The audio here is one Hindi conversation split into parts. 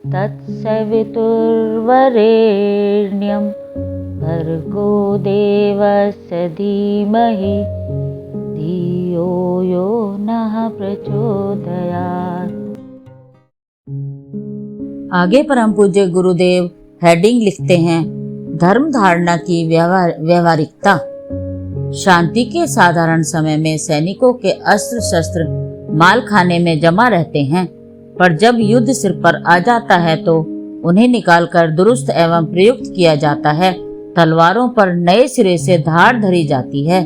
तत्सवितुर्वरेण्यं भर्गो देवस्य धीमहि धियो यो नः प्रचोदयात्। आगे परम पूज्य गुरुदेव हेडिंग लिखते हैं, धर्म धारणा की व्यवहारिकता। शांति के साधारण समय में सैनिकों के अस्त्र शस्त्र माल खाने में जमा रहते हैं, पर जब युद्ध सिर पर आ जाता है तो उन्हें निकालकर दुरुस्त एवं प्रयुक्त किया जाता है। तलवारों पर नए सिरे से धार धरी जाती है।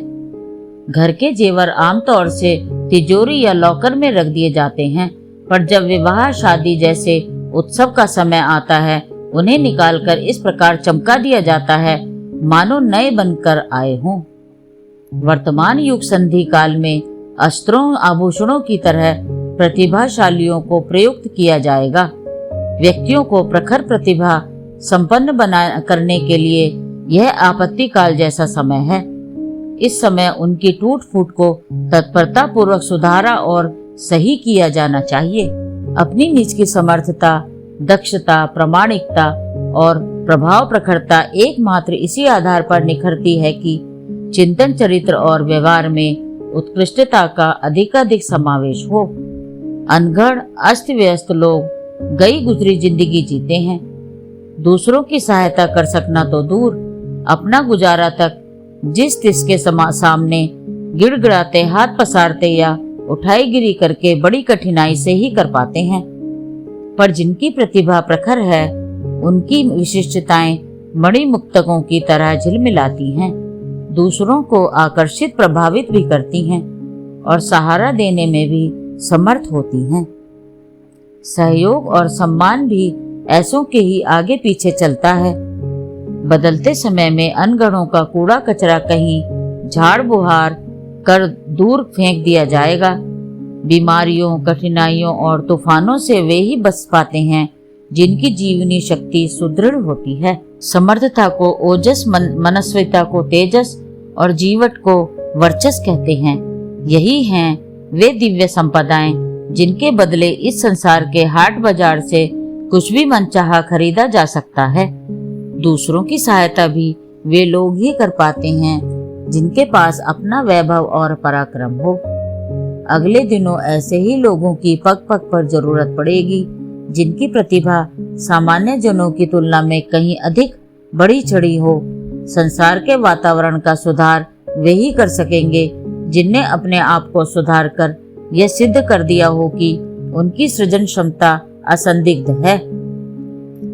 घर के जेवर आमतौर से तिजोरी या लॉकर में रख दिए जाते हैं, पर जब विवाह शादी जैसे उत्सव का समय आता है उन्हें निकालकर इस प्रकार चमका दिया जाता है मानो नए बनकर आए हों। वर्तमान युग संधि काल में अस्त्रों आभूषणों की तरह प्रतिभाशालियों को प्रयुक्त किया जाएगा। व्यक्तियों को प्रखर प्रतिभा संपन्न करने के लिए यह आपत्ति काल जैसा समय है। इस समय उनकी टूट फूट को तत्परता पूर्वक सुधारा और सही किया जाना चाहिए। अपनी निज की समर्थता, दक्षता, प्रामाणिकता और प्रभाव प्रखरता एकमात्र इसी आधार पर निखरती है कि चिंतन, चरित्र और व्यवहार में उत्कृष्टता का अधिकाधिक समावेश हो। अनगढ़ अस्त व्यस्त लोग गई गुजरी जिंदगी जीते हैं। दूसरों की सहायता कर सकना तो दूर, अपना गुजारा तक जिस तिसके सामने गिड़गिड़ाते, हाथ पसारते या उठाई गिरी करके बड़ी कठिनाई से ही कर पाते हैं। पर जिनकी प्रतिभा प्रखर है उनकी विशिष्टताएं मणिमुक्तकों की तरह झिलमिलाती हैं, दूसरों को आकर्षित प्रभावित भी करती हैं और सहारा देने में भी समर्थ होती हैं। सहयोग और सम्मान भी ऐसों के ही आगे पीछे चलता है। बदलते समय में अनगढ़ों का कूड़ा कचरा कहीं झाड़ बुहार कर दूर फेंक दिया जाएगा। बीमारियों, कठिनाइयों और तूफानों से वे ही बच पाते हैं जिनकी जीवनी शक्ति सुदृढ़ होती है। समर्थता को ओजस, मनस्विता को तेजस और जीवट को वर्चस कहते हैं। यही हैं वे दिव्य संपदाएं जिनके बदले इस संसार के हाट बाजार से कुछ भी मनचाहा खरीदा जा सकता है। दूसरों की सहायता भी वे लोग ही कर पाते हैं जिनके पास अपना वैभव और पराक्रम हो। अगले दिनों ऐसे ही लोगों की पग पग पर जरूरत पड़ेगी जिनकी प्रतिभा सामान्य जनों की तुलना में कहीं अधिक बढ़ी चढ़ी हो। संसार के वातावरण का सुधार वे ही कर सकेंगे जिनने अपने आप को सुधार कर यह सिद्ध कर दिया हो कि उनकी सृजन क्षमता असंदिग्ध है।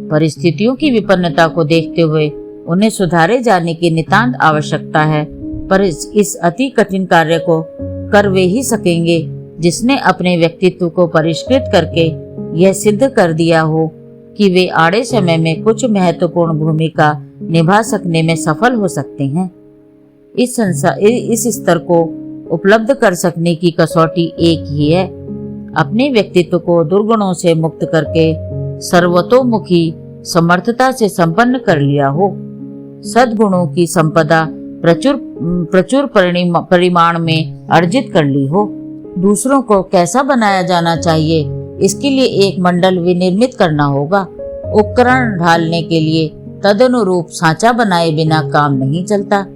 परिस्थितियों की विपन्नता को देखते हुए उन्हें सुधारे जाने की नितांत आवश्यकता है, पर इस अति कठिन कार्य को कर वे ही सकेंगे जिसने अपने व्यक्तित्व को परिष्कृत करके यह सिद्ध कर दिया हो कि वे आड़े समय में कुछ महत्वपूर्ण भूमिका निभा सकने में सफल हो सकते हैं। इस स्तर को उपलब्ध कर सकने की कसौटी एक ही है, अपने व्यक्तित्व को दुर्गुणों से मुक्त करके सर्वतोमुखी समर्थता से संपन्न कर लिया हो। सद्गुणों की संपदा प्रचुर परिमाण में अर्जित कर ली हो। दूसरों को कैसा बनाया जाना चाहिए इसके लिए एक मंडल विनिर्मित करना होगा। उपकरण ढालने के लिए तदनुरूप सांचा बनाए बिना काम नहीं चलता।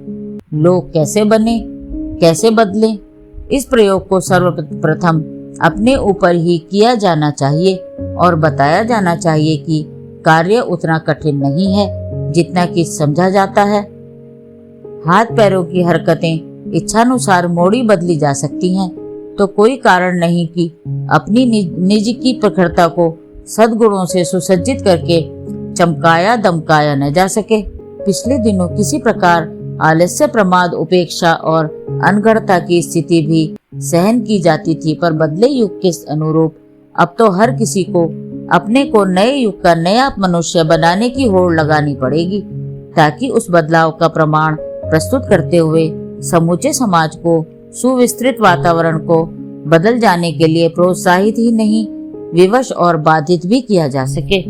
लोग कैसे बने, कैसे बदलें, इस प्रयोग को सर्वप्रथम अपने ऊपर ही किया जाना चाहिए और बताया जाना चाहिए कि कार्य उतना कठिन नहीं है जितना कि समझा जाता है। हाथ पैरों की हरकतें इच्छानुसार मोड़ी बदली जा सकती हैं, तो कोई कारण नहीं कि अपनी निज की प्रखरता को सद्गुणों से सुसज्जित करके चमकाया दमकाया न जा सके। पिछले दिनों किसी प्रकार आलस्य, प्रमाद, उपेक्षा और अनगढ़ता की स्थिति भी सहन की जाती थी, पर बदले युग के अनुरूप अब तो हर किसी को अपने को नए युग का नया मनुष्य बनाने की होड़ लगानी पड़ेगी, ताकि उस बदलाव का प्रमाण प्रस्तुत करते हुए समूचे समाज को सुविस्तृत वातावरण को बदल जाने के लिए प्रोत्साहित ही नहीं विवश और बाधित भी किया जा सके।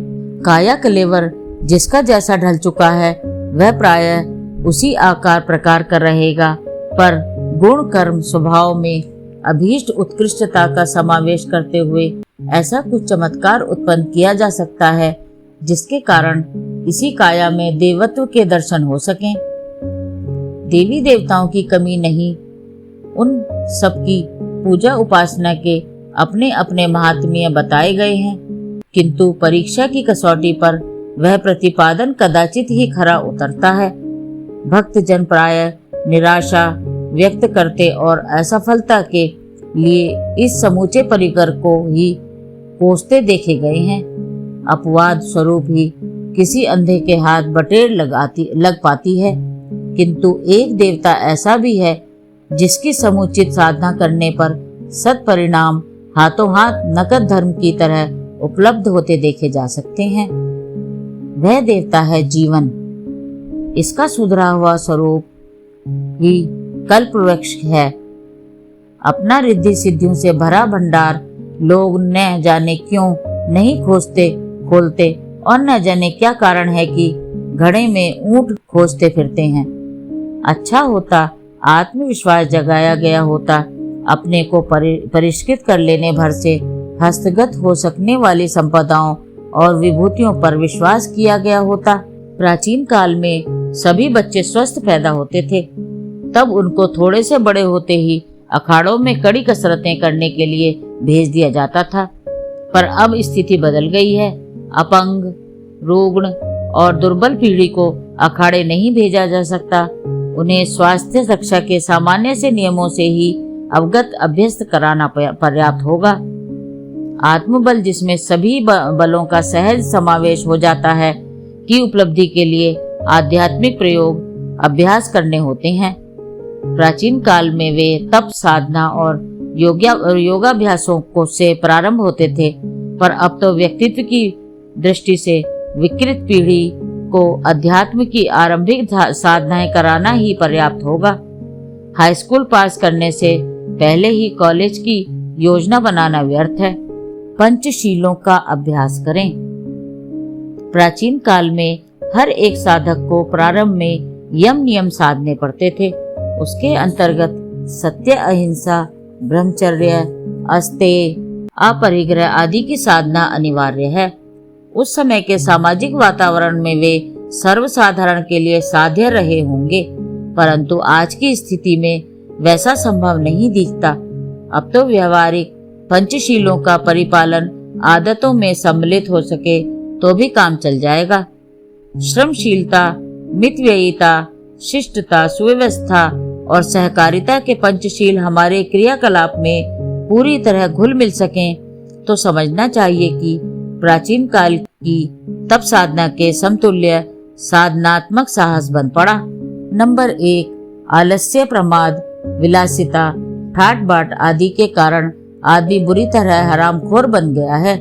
काया कलेवर जिसका जैसा ढल चुका है वह प्रायः उसी आकार प्रकार का रहेगा, पर गुण कर्म स्वभाव में अभीष्ट उत्कृष्टता का समावेश करते हुए ऐसा कुछ चमत्कार उत्पन्न किया जा सकता है जिसके कारण इसी काया में देवत्व के दर्शन हो सकें। देवी देवताओं की कमी नहीं, उन सबकी पूजा उपासना के अपने अपने महात्म्य बताए गए हैं, किंतु परीक्षा की कसौटी पर वह प्रतिपादन कदाचित ही खरा उतरता है। भक्त जन प्रायः निराशा व्यक्त करते और असफलता के लिए इस समूचे परिकर को ही कोसते देखे गए हैं। अपवाद स्वरूप ही किसी अंधे के हाथ बटेर लग पाती है, किंतु एक देवता ऐसा भी है जिसकी समुचित साधना करने पर सत्परिणाम हाथों हाथ नकद धर्म की तरह उपलब्ध होते देखे जा सकते हैं। वह देवता है जीवन। इसका सुधरा हुआ स्वरूप ही कल्प वृक्ष है। अपना रिद्धि सिद्धियों से भरा भंडार लोग न जाने क्यों नहीं खोलते और न जाने क्या कारण है कि घड़े में ऊंट खोजते फिरते हैं। अच्छा होता आत्मविश्वास जगाया गया होता, अपने को परिष्कृत कर लेने भर से हस्तगत हो सकने वाली संपदाओं और विभूतियों पर विश्वास किया गया होता। प्राचीन काल में सभी बच्चे स्वस्थ पैदा होते थे, तब उनको थोड़े से बड़े होते ही अखाड़ों में कड़ी कसरतें करने के लिए भेज दिया जाता था। पर अब स्थिति बदल गई है। अपंग, रुग्ण और दुर्बल पीढ़ी को अखाड़े नहीं भेजा जा सकता। उन्हें स्वास्थ्य रक्षा के सामान्य से नियमों से ही अवगत अभ्यस्त कराना पर्याप्त होगा। आत्मबल, जिसमें सभी बलों का सहज समावेश हो जाता है, की उपलब्धि के लिए आध्यात्मिक प्रयोग अभ्यास करने होते हैं। प्राचीन काल में वे तप, साधना और योगाभ्यासों को से प्रारंभ होते थे, पर अब तो व्यक्तित्व की दृष्टि से विकृत पीढ़ी को अध्यात्म की आरंभिक साधनाएं कराना ही पर्याप्त होगा। हाई स्कूल पास करने से पहले ही कॉलेज की योजना बनाना व्यर्थ है। पंचशीलों का अभ्यास करें। प्राचीन काल में हर एक साधक को प्रारंभ में यम नियम साधने पड़ते थे। उसके अंतर्गत सत्य, अहिंसा, ब्रह्मचर्य, अस्तेय, अपरिग्रह आदि की साधना अनिवार्य है। उस समय के सामाजिक वातावरण में वे सर्वसाधारण के लिए साध्य रहे होंगे, परंतु आज की स्थिति में वैसा संभव नहीं दिखता। अब तो व्यवहारिक पंचशीलों का परिपालन आदतों में सम्मिलित हो सके तो भी काम चल जाएगा। श्रमशीलता, मितव्ययिता, शिष्टता, सुव्यवस्था और सहकारिता के पंचशील हमारे क्रियाकलाप में पूरी तरह घुल मिल सकें तो समझना चाहिए कि प्राचीन काल की तप साधना के समतुल्य साधनात्मक साहस बन पड़ा। नंबर 1, आलस्य, प्रमाद, विलासिता, ठाट बाट आदि के कारण आदमी बुरी तरह हरामखोर बन गया है।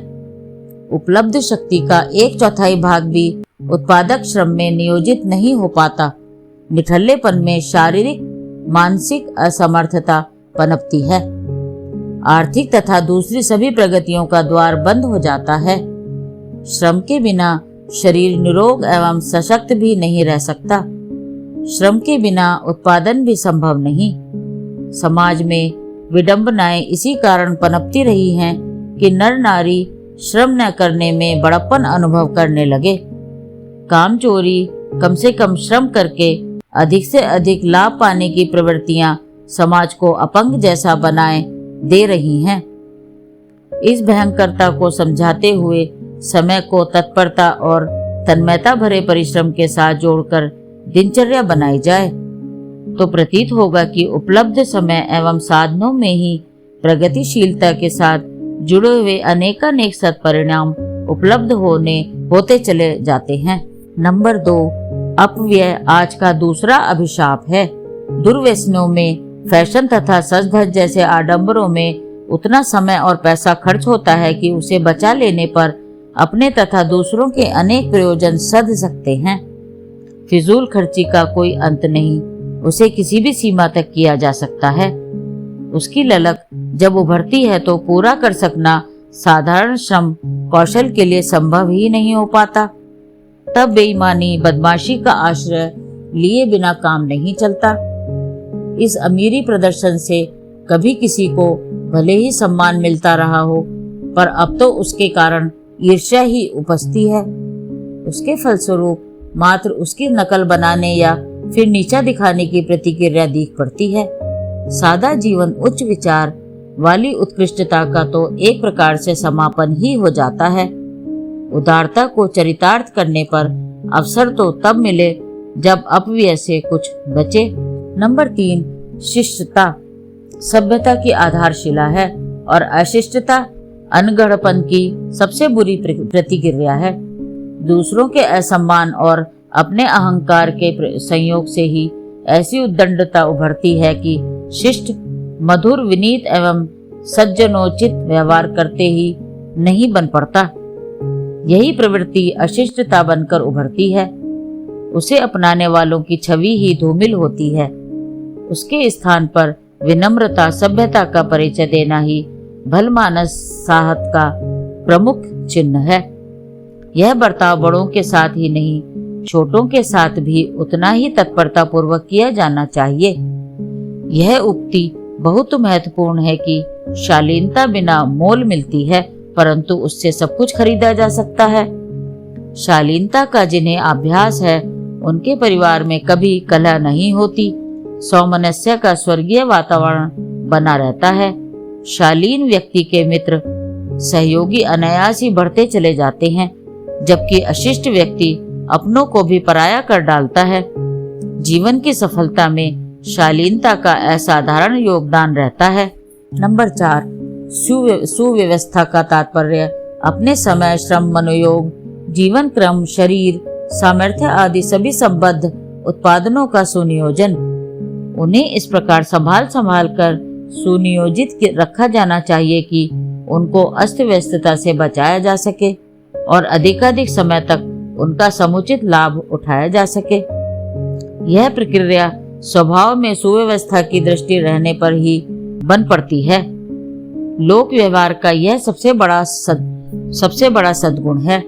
उपलब्ध शक्ति का 1/4 भाग भी उत्पादक श्रम में नियोजित नहीं हो पाता। निठल्लेपन में शारीरिक मानसिक असमर्थता पनपती है। आर्थिक तथा दूसरी सभी प्रगतियों का द्वार बंद हो जाता है। श्रम के बिना शरीर निरोग एवं सशक्त भी नहीं रह सकता। श्रम के बिना उत्पादन भी संभव नहीं। समाज में विडंबनाएं इसी कारण पनपती रही हैं कि नर नारी श्रम न करने में बड़प्पन अनुभव करने लगे। काम चोरी, कम से कम श्रम करके अधिक से अधिक लाभ पाने की प्रवृत्तियां समाज को अपंग जैसा बनाए दे रही हैं। इस भयंकरता को समझाते हुए समय को तत्परता और तन्मयता भरे परिश्रम के साथ जोड़कर दिनचर्या बनाई जाए तो प्रतीत होगा कि उपलब्ध समय एवं साधनों में ही प्रगतिशीलता के साथ जुड़े हुए अनेकानेक सत्परिणाम उपलब्ध होते चले जाते हैं। नंबर 2, अपव्यय आज का दूसरा अभिशाप है। दुर्व्यसनों में, फैशन तथा सज धज जैसे आडंबरों में उतना समय और पैसा खर्च होता है कि उसे बचा लेने पर अपने तथा दूसरों के अनेक प्रयोजन सध सकते हैं। फिजूल खर्ची का कोई अंत नहीं, उसे किसी भी सीमा तक किया जा सकता है। उसकी ललक जब उभरती है तो पूरा कर सकना साधारण श्रम कौशल के लिए संभव ही नहीं हो पाता। तब बेईमानी, बदमाशी का आश्रय लिए बिना काम नहीं चलता। इस अमीरी प्रदर्शन से कभी किसी को भले ही सम्मान मिलता रहा हो, पर अब तो उसके कारण ईर्ष्या ही उपजती है। उसके फलस्वरूप मात्र उसकी नकल बनाने या फिर नीचा दिखाने की प्रतिक्रिया दिख पड़ती है। सादा जीवन उच्च विचार वाली उत्कृष्टता का तो एक प्रकार से समापन ही हो जाता है। उदारता को चरितार्थ करने पर अवसर तो तब मिले जब अपव्यय से कुछ बचे। नंबर 3, शिष्टता सभ्यता की आधारशिला है और अशिष्टता अनगढ़पन की सबसे बुरी प्रतिक्रिया है। दूसरों के असम्मान और अपने अहंकार के संयोग से ही ऐसी उद्दंडता उभरती है कि शिष्ट, मधुर, विनीत एवं सज्जनोचित व्यवहार करते ही नहीं बन पड़ता। यही प्रवृत्ति अशिष्टता बनकर उभरती है। उसे अपनाने वालों की छवि ही धूमिल होती है। उसके स्थान पर विनम्रता, सभ्यता का परिचय देना ही भलमानस साहत का प्रमुख चिन्ह है। यह बर्ताव बड़ों के साथ ही नहीं, छोटों के साथ भी उतना ही तत्परता पूर्वक किया जाना चाहिए। यह उक्ति बहुत महत्वपूर्ण है कि शालीनता बिना मोल मिलती है, परंतु उससे सब कुछ खरीदा जा सकता है। शालीनता का जिन्हें अभ्यास है, उनके परिवार में कभी कलह नहीं होती। सौमनस्य का स्वर्गीय वातावरण बना रहता है। शालीन व्यक्ति के मित्र, सहयोगी अनायास ही बढ़ते चले जाते हैं, जबकि अशिष्ट व्यक्ति अपनों को भी पराया कर डालता है। जीवन की सफलता में शालीनता का असाधारण योगदान रहता है। नंबर 4, सुव्यवस्था का तात्पर्य अपने समय, श्रम, मनोयोग, जीवन क्रम, शरीर, सामर्थ्य आदि सभी संबद्ध उत्पादनों का सुनियोजन। उन्हें इस प्रकार संभाल कर सुनियोजित रखा जाना चाहिए कि उनको अस्त व्यस्तता से बचाया जा सके और अधिकाधिक समय तक उनका समुचित लाभ उठाया जा सके। यह प्रक्रिया स्वभाव में सुव्यवस्था की दृष्टि रहने पर ही बन पड़ती है। लोक व्यवहार का यह सबसे बड़ा सद्गुण है,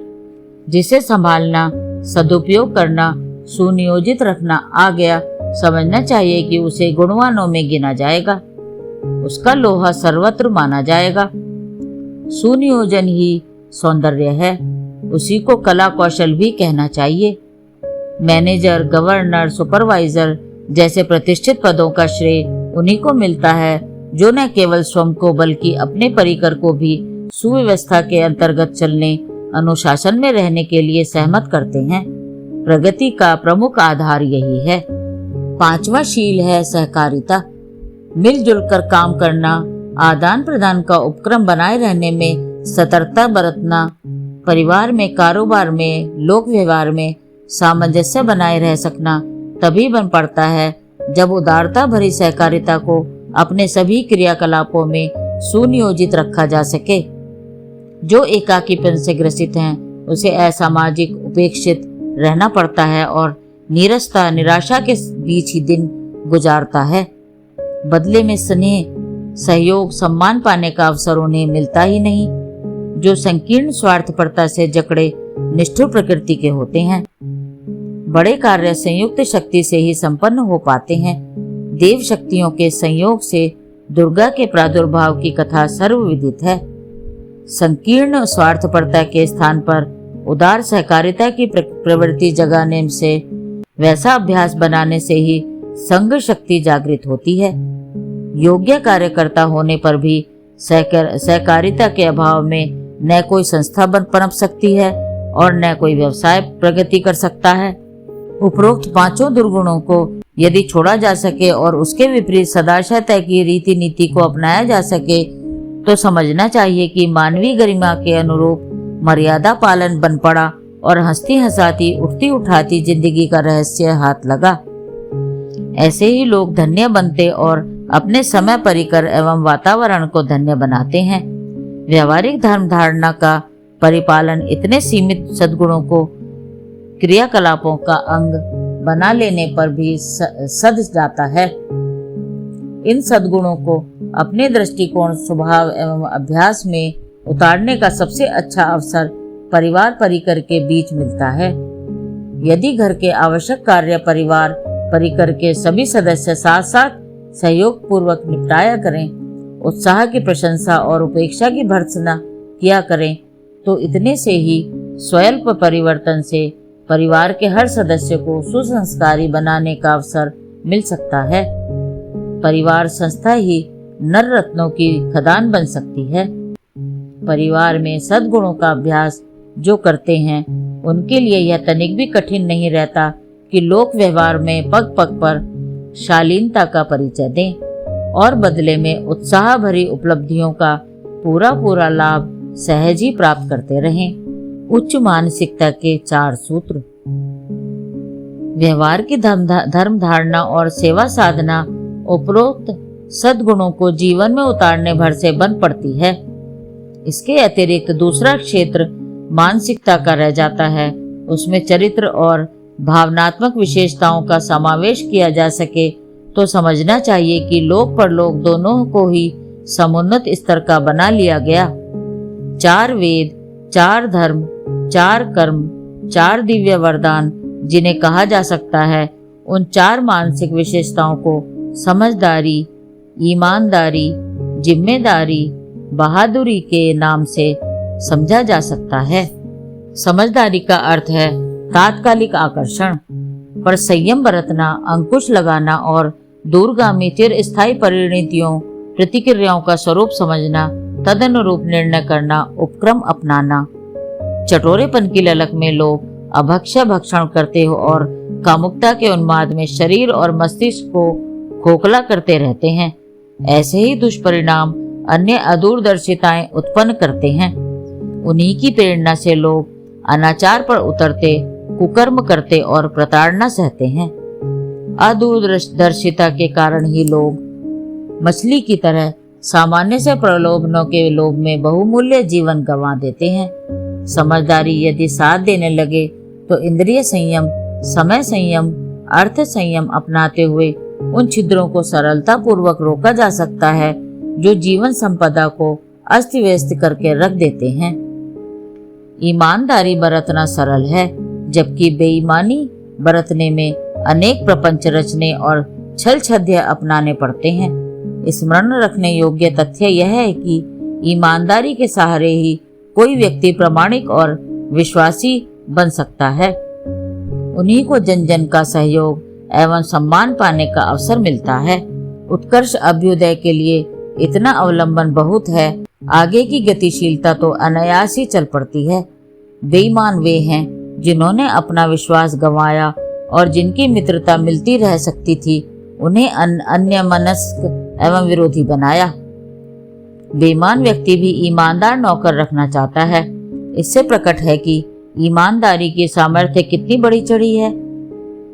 जिसे संभालना, सदुपयोग करना, सुनियोजित रखना आ गया, समझना चाहिए कि उसे गुणवानों में गिना जाएगा, उसका लोहा सर्वत्र माना जाएगा। सुनियोजन ही सौंदर्य है, उसी को कला कौशल भी कहना चाहिए। मैनेजर, गवर्नर, सुपरवाइजर जैसे प्रतिष्ठित पदों का श्रेय उन्हीं को मिलता है जो न केवल स्वयं को बल्कि अपने परिकर को भी सुव्यवस्था के अंतर्गत चलने, अनुशासन में रहने के लिए सहमत करते हैं। प्रगति का प्रमुख आधार यही है। 5वां शील है सहकारिता। मिलजुल कर काम करना, आदान प्रदान का उपक्रम बनाए रहने में सतर्कता बरतना, परिवार में, कारोबार में, लोक व्यवहार में सामंजस्य बनाए रह सकना तभी बन पड़ता है जब उदारता भरी सहकारिता को अपने सभी क्रियाकलापों में सुनियोजित रखा जा सके। जो एकाकीपन से ग्रसित हैं, उसे असामाजिक, उपेक्षित रहना पड़ता है और नीरसता, निराशा के बीच ही दिन गुजारता है। बदले में स्नेह, सहयोग, सम्मान पाने का अवसर उन्हें मिलता ही नहीं, जो संकीर्ण स्वार्थपरता से जकड़े निष्ठुर प्रकृति के होते हैं। बड़े कार्य संयुक्त शक्ति से ही संपन्न हो पाते हैं। देव शक्तियों के संयोग से दुर्गा के प्रादुर्भाव की कथा सर्वविदित है। संकीर्ण स्वार्थपरता के स्थान पर उदार सहकारिता की प्रवृत्ति जगाने से, वैसा अभ्यास बनाने से ही संघ शक्ति जागृत होती है। योग्य कार्यकर्ता होने पर भी सहकारिता के अभाव में न कोई संस्था पनप सकती है और न कोई व्यवसाय प्रगति कर सकता है। उपरोक्त 5 दुर्गुणों को यदि छोड़ा जा सके और उसके विपरीत सदाशय की रीति नीति को अपनाया जा सके, तो समझना चाहिए कि मानवीय गरिमा के अनुरूप मर्यादा पालन बन पड़ा और हंसती हंसाती, उठती उठाती जिंदगी का रहस्य हाथ लगा। ऐसे ही लोग धन्य बनते और अपने समय, परिकर एवं वातावरण को धन्य बनाते हैं। व्यवहारिक धर्म धारणा का परिपालन इतने सीमित सद्गुणों को क्रियाकलापों का अंग बना लेने पर भी सध जाता है। इन सद्गुणों को अपने दृष्टिकोण, स्वभाव एवं अभ्यास में उतारने का सबसे अच्छा अवसर परिवार परिकर के बीच मिलता है। यदि घर के आवश्यक कार्य परिवार परिकर के सभी सदस्य साथ साथ सहयोग पूर्वक निपटाया करें, उत्साह की प्रशंसा और उपेक्षा की भर्त्सना किया करें तो इतने से ही स्वल्प परिवर्तन से परिवार के हर सदस्य को सुसंस्कारी बनाने का अवसर मिल सकता है। परिवार संस्था ही नर रत्नों की खदान बन सकती है। परिवार में सद्गुणों का अभ्यास जो करते हैं उनके लिए यह तनिक भी कठिन नहीं रहता कि लोक व्यवहार में पग पग पर शालीनता का परिचय दें और बदले में उत्साह भरी उपलब्धियों का पूरा लाभ सहज ही प्राप्त करते रहें। उच्च मानसिकता के 4 सूत्र। व्यवहार की धर्म धारणा और सेवा साधना उपरोक्त सद्गुणों को जीवन में उतारने भर से बन पड़ती है। इसके अतिरिक्त दूसरा क्षेत्र मानसिकता का रह जाता है। उसमें चरित्र और भावनात्मक विशेषताओं का समावेश किया जा सके तो समझना चाहिए कि लोक परलोक दोनों को ही समुन्नत स्तर का बना लिया गया। 4 वेद, 4 धर्म, 4 कर्म, 4 दिव्य वरदान जिन्हें कहा जा सकता है, उन 4 मानसिक विशेषताओं को समझदारी, ईमानदारी, जिम्मेदारी, बहादुरी के नाम से समझा जा सकता है। समझदारी का अर्थ है तात्कालिक आकर्षण पर संयम बरतना, अंकुश लगाना और दूरगामी चिरस्थायी परिणतियों प्रतिक्रियाओं का स्वरूप समझना, तदनुरूप निर्णय करना, उपक्रम अपनाना। चटोरेपन की ललक में लोग अभक्ष्य भक्षण करते हो और कामुकता के उन्माद में शरीर और मस्तिष्क को खोखला करते रहते हैं। ऐसे ही दुष्परिणाम अन्य अदूरदर्शिताएं उत्पन्न करते हैं। उन्हीं की प्रेरणा से लोग अनाचार पर उतरते, कुकर्म करते और प्रताड़ना सहते हैं। अदूरदर्शिता के कारण ही लोग मछली की तरह सामान्य से प्रलोभनों के लोभ में बहुमूल्य जीवन गंवा देते हैं। समझदारी यदि साथ देने लगे तो इंद्रिय संयम, समय संयम, अर्थ संयम अपनाते हुए उन छिद्रों को सरलता पूर्वक रोका जा सकता है जो जीवन संपदा को अस्त व्यस्त करके रख देते हैं। ईमानदारी बरतना सरल है, जबकि बेईमानी बरतने में अनेक प्रपंच रचने और छल छद्य अपनाने पड़ते हैं। स्मरण रखने योग्य तथ्य यह है कि ईमानदारी के सहारे ही कोई व्यक्ति प्रामाणिक और विश्वासी बन सकता है। उन्हीं को जन जन का सहयोग एवं सम्मान पाने का अवसर मिलता है। उत्कर्ष अभ्युदय के लिए इतना अवलंबन बहुत है, आगे की गतिशीलता तो अनायास ही चल पड़ती है। बेईमान वे हैं जिन्होंने अपना विश्वास गंवाया और जिनकी मित्रता मिलती रह सकती थी उन्हें अन्यमनस्क एवं विरोधी बनाया। बेईमान व्यक्ति भी ईमानदार नौकर रखना चाहता है। इससे प्रकट है कि ईमानदारी की सामर्थ्य कितनी बड़ी चढ़ी है।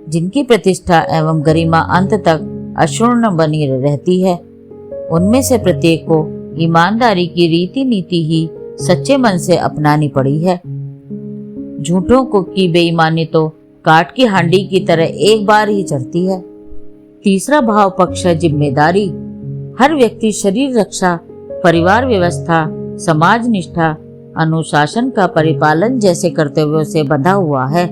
जिनकी प्रतिष्ठा एवं गरिमा अंत तक अक्षुण्ण बनी रहती है, उनमें से प्रत्येक को ईमानदारी की रीति नीति ही सच्चे मन से अपनानी पड़ी है। झूठों को की बेईमानी तो काट की हांडी की तरह एक बार ही चढ़ती है। तीसरा भाव पक्ष है जिम्मेदारी। हर व्यक्ति शरीर रक्षा, परिवार व्यवस्था, समाज निष्ठा, अनुशासन का परिपालन जैसे कर्तव्यों से बंधा हुआ है।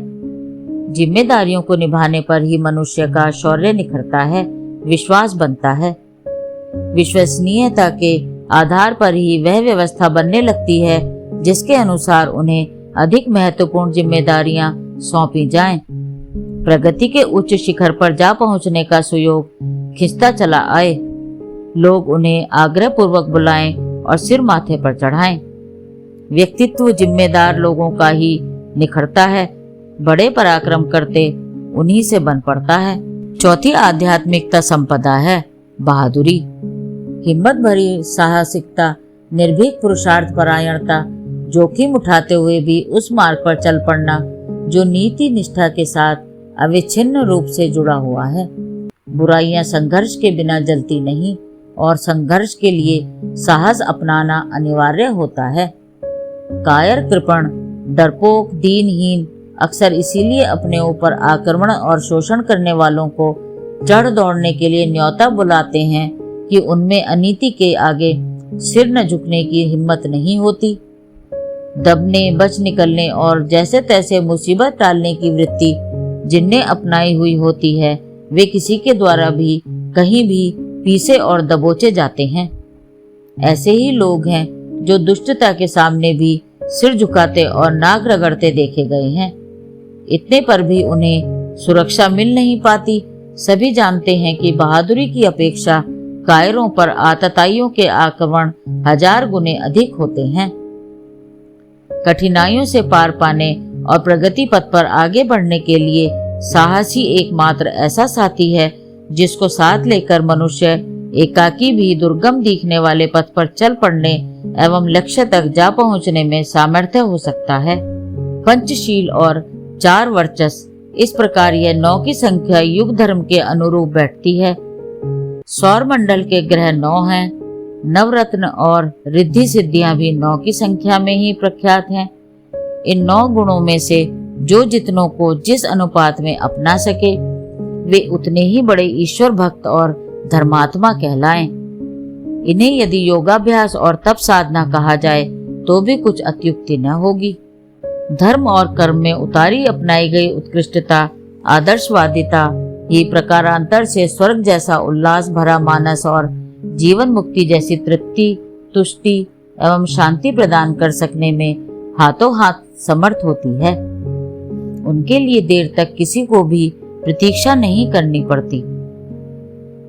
जिम्मेदारियों को निभाने पर ही मनुष्य का शौर्य निखरता है, विश्वास बनता है। विश्वसनीयता के आधार पर ही वह व्यवस्था बनने लगती है जिसके अनुसार उन्हें अधिक महत्वपूर्ण जिम्मेदारियां सौंपी जाएं। प्रगति के उच्च शिखर पर जा पहुंचने का सुयोग खिंचता चला आए। लोग उन्हें आग्रह पूर्वक बुलाएं और सिर माथे पर चढ़ाएं। व्यक्तित्व जिम्मेदार लोगों का ही निखरता है। बड़े पराक्रम करते उन्हीं से बन पड़ता है। चौथी आध्यात्मिकता संपदा है बहादुरी। हिम्मत भरी साहसिकता, निर्भीक पुरुषार्थ परायणता, जोखिम उठाते हुए भी उस मार्ग पर चल पड़ना जो नीति निष्ठा के साथ अविच्छिन्न रूप से जुड़ा हुआ है। बुराइयां संघर्ष के बिना जलती नहीं और संघर्ष के लिए साहस अपनाना अनिवार्य होता है। कायर, कृपण, डरपोक, दीनहीन अक्सर इसीलिए अपने ऊपर आक्रमण और शोषण करने वालों को चढ़ दौड़ने के लिए न्योता बुलाते हैं कि उनमें अनीति के आगे सिर न झुकने की हिम्मत नहीं होती। दबने, बच निकलने और जैसे तैसे मुसीबत टालने की वृत्ति जिनने अपनाई हुई होती है, वे किसी के द्वारा भी कहीं भी पीसे और दबोचे जाते हैं। ऐसे ही लोग हैं जो दुष्टता के सामने भी सिर झुकाते और नाक रगड़ते देखे गए हैं। इतने पर भी उन्हें सुरक्षा मिल नहीं पाती। सभी जानते हैं कि बहादुरी की अपेक्षा कायरों पर आतताइयों के आक्रमण 1000 गुने अधिक होते हैं। कठिनाइयों से पार पाने और प्रगति पथ पर आगे बढ़ने के लिए साहस ही एकमात्र ऐसा साथी है जिसको साथ लेकर मनुष्य एकाकी भी दुर्गम दिखने वाले पथ पर चल पड़ने एवं लक्ष्य तक जा पहुंचने में सामर्थ्य हो सकता है। पंचशील और 4 वर्चस, इस प्रकार यह 9 की संख्या युग धर्म के अनुरूप बैठती है। सौर मंडल के ग्रह 9 हैं। नवरत्न और रिद्धि सिद्धियां भी 9 की संख्या में ही प्रख्यात हैं। इन 9 गुणों में से जो जितनों को जिस अनुपात में अपना सके वे उतने ही बड़े ईश्वर भक्त और धर्मात्मा कहलाएं। इन्हें यदि योगाभ्यास और तप साधना कहा जाए तो भी कुछ अत्युक्ति न होगी। धर्म और कर्म में उतारी अपनाई गई उत्कृष्टता, आदर्शवादिता ही प्रकारांतर से स्वर्ग जैसा उल्लास भरा मानस और जीवन मुक्ति जैसी तृप्ति, तुष्टि एवं शांति प्रदान कर सकने में हाथों हाथ समर्थ होती है। उनके लिए देर तक किसी को भी प्रतीक्षा नहीं करनी पड़ती।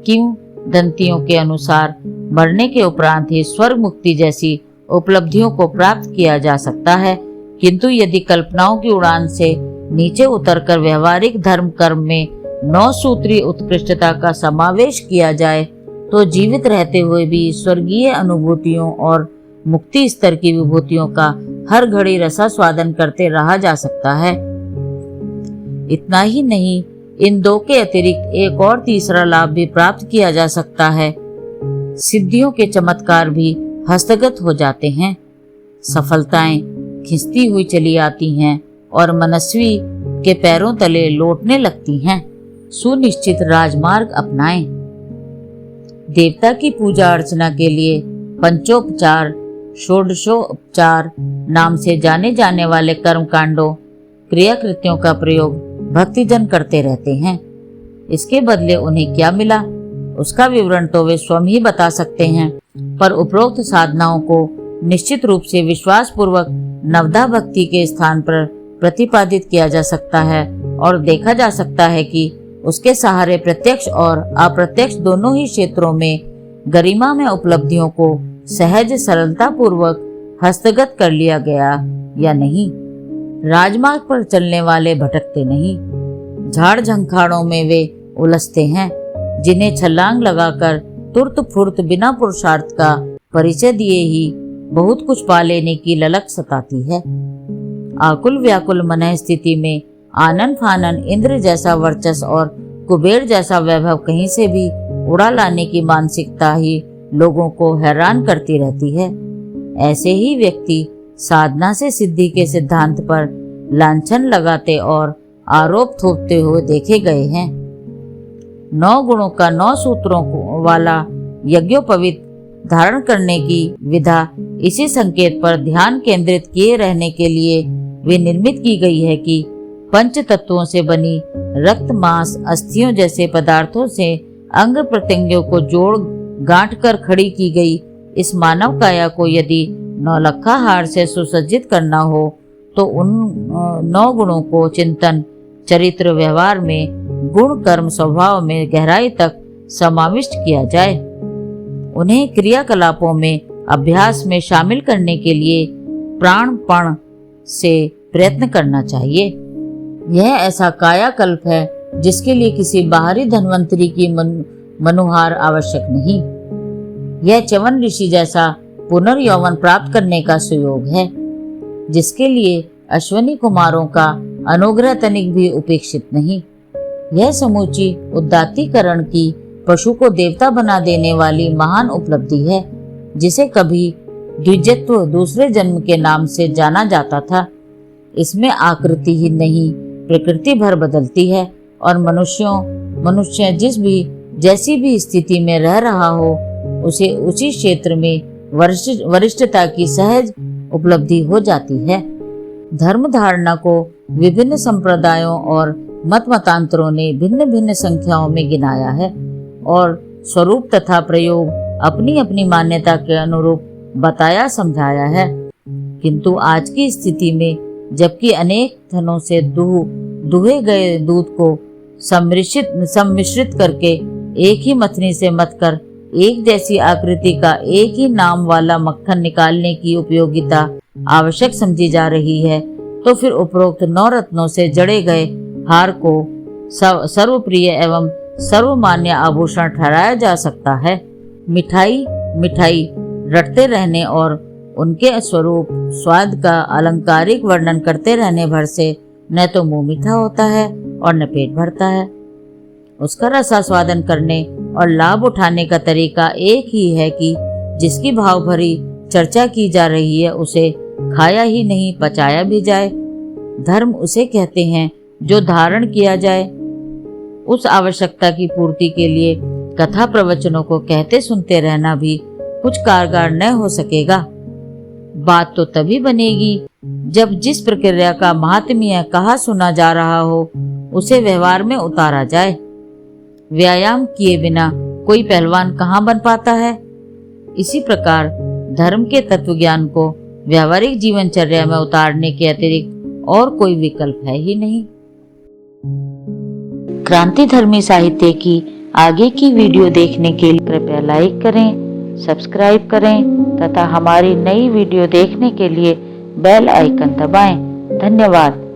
किंवदंतियों के अनुसार मरने के उपरांत ही स्वर्ग मुक्ति जैसी उपलब्धियों को प्राप्त किया जा सकता है, किंतु यदि कल्पनाओं की उड़ान से नीचे उतरकर व्यवहारिक धर्म कर्म में 9 सूत्री उत्कृष्टता का समावेश किया जाए तो जीवित रहते हुए भी स्वर्गीय अनुभूतियों और मुक्ति स्तर की विभूतियों का हर घड़ी रसास्वादन करते रहा जा सकता है। इतना ही नहीं, इन 2 के अतिरिक्त एक और तीसरा लाभ भी प्राप्त किया जा सकता है। सिद्धियों के चमत्कार भी हस्तगत हो जाते हैं। सफलताएं खिंचती हुई चली आती हैं और मनस्वी के पैरों तले लौटने लगती हैं। सुनिश्चित राजमार्ग अपनाएं। देवता की पूजा अर्चना के लिए पंचोपचार, षोडशोपचार नाम से जाने जाने वाले कर्मकांडों, क्रियाकृत्यों का प्रयोग भक्तिजन करते रहते हैं। इसके बदले उन्हें क्या मिला उसका विवरण तो वे स्वयं ही बता सकते हैं, पर उपरोक्त साधनाओं को निश्चित रूप से विश्वास पूर्वक नवदा भक्ति के स्थान पर प्रतिपादित किया जा सकता है और देखा जा सकता है कि उसके सहारे प्रत्यक्ष और अप्रत्यक्ष दोनों ही क्षेत्रों में गरिमा में उपलब्धियों को सहज सरलता पूर्वक हस्तगत कर लिया गया या नहीं। राजमार्ग पर चलने वाले भटकते नहीं, झाड़ झंखाड़ों में वे उलझते हैं, जिन्हें छलांग लगाकर तुरत फुर्त बिना पुरुषार्थ का परिचय दिए ही बहुत कुछ पा लेने की ललक सताती है। आकुल व्याकुल मन स्थिति में आनन फानन इंद्र जैसा वर्चस्व और कुबेर जैसा वैभव कहीं से भी उड़ा लाने की मानसिकता ही लोगों को हैरान करती रहती है। ऐसे ही व्यक्ति साधना से सिद्धि के सिद्धांत पर लांछन लगाते और आरोप थोपते हुए देखे गए हैं। 9 गुणों का 9 सूत्रों वाला यज्ञोपवीत धारण करने की विधा इसी संकेत पर ध्यान केंद्रित किए रहने के लिए वे निर्मित की गई है कि पंच तत्वों से बनी रक्त मांस अस्थियों जैसे पदार्थों से अंग प्रत्यंगों को जोड़ गांठ कर खड़ी की गई इस मानव काया को यदि नौलखा हार से सुसज्जित करना हो तो उन 9 गुणों को चिंतन, चरित्र, व्यवहार में, गुण, कर्म, स्वभाव में गहराई तक समाविष्ट किया जाए। उन्हें क्रियाकलापों में अभ्यास में शामिल करने के लिए प्राणपण से प्रयत्न करना चाहिए। यह ऐसा कायाकल्प है जिसके लिए किसी बाहरी धन्वंतरी की मनुहार आवश्यक नहीं। यह च्यवन ऋषि जैसा पुनर्यौवन प्राप्त करने का सुयोग है, जिसके लिए अश्वनी कुमारों का अनुग्रह तनिक भी उपेक्षित नहीं। यह समूची उदात्तीकरण की पशु को देवता बना देने वाली महान उपलब्धि है, जिसे कभी द्विजत्व दूसरे जन्म के नाम से जाना जाता था। इसमें आकृति ही नहीं प्रकृति भर बदलती है और मनुष्य जैसी भी स्थिति में रह रहा हो उसे उसी क्षेत्र में वरिष्ठता की सहज उपलब्धि हो जाती है। धर्म धारणा को विभिन्न संप्रदायों और मतांतरों ने भिन्न भिन्न संख्याओं में गिनाया है और स्वरूप तथा प्रयोग अपनी अपनी मान्यता के अनुरूप बताया समझाया है। किंतु आज की स्थिति में जबकि अनेक धनों से दुहे गए दूध को सम्मिश्रित करके एक ही मथनी से मथकर एक जैसी आकृति का एक ही नाम वाला मक्खन निकालने की उपयोगिता आवश्यक समझी जा रही है, तो फिर उपरोक्त 9 रत्नों से जड़े गए हार को सर्वप्रिय एवं सर्वमान्य आभूषण ठहराया जा सकता है। मिठाई मिठाई रटते रहने और उनके स्वरूप स्वाद का अलंकारिक वर्णन करते रहने भर से न तो मुंह मीठा होता है और न पेट भरता है। उसका रसास्वादन करने और लाभ उठाने का तरीका एक ही है कि जिसकी भाव भरी चर्चा की जा रही है उसे खाया ही नहीं पचाया भी जाए। धर्म उसे कहते हैं जो धारण किया जाए। उस आवश्यकता की पूर्ति के लिए कथा प्रवचनों को कहते सुनते रहना भी कुछ कारगर न हो सकेगा। बात तो तभी बनेगी जब जिस प्रक्रिया का महात्म्य कहा सुना जा रहा हो उसे व्यवहार में उतारा जाए। व्यायाम किए बिना कोई पहलवान कहाँ बन पाता है। इसी प्रकार धर्म के तत्व ज्ञान को व्यावहारिक जीवनचर्या में उतारने के अतिरिक्त और कोई विकल्प है ही नहीं। क्रांति धर्मी साहित्य की आगे की वीडियो देखने के लिए कृपया लाइक करें, सब्सक्राइब करें तथा हमारी नई वीडियो देखने के लिए बेल आइकन दबाएं। धन्यवाद।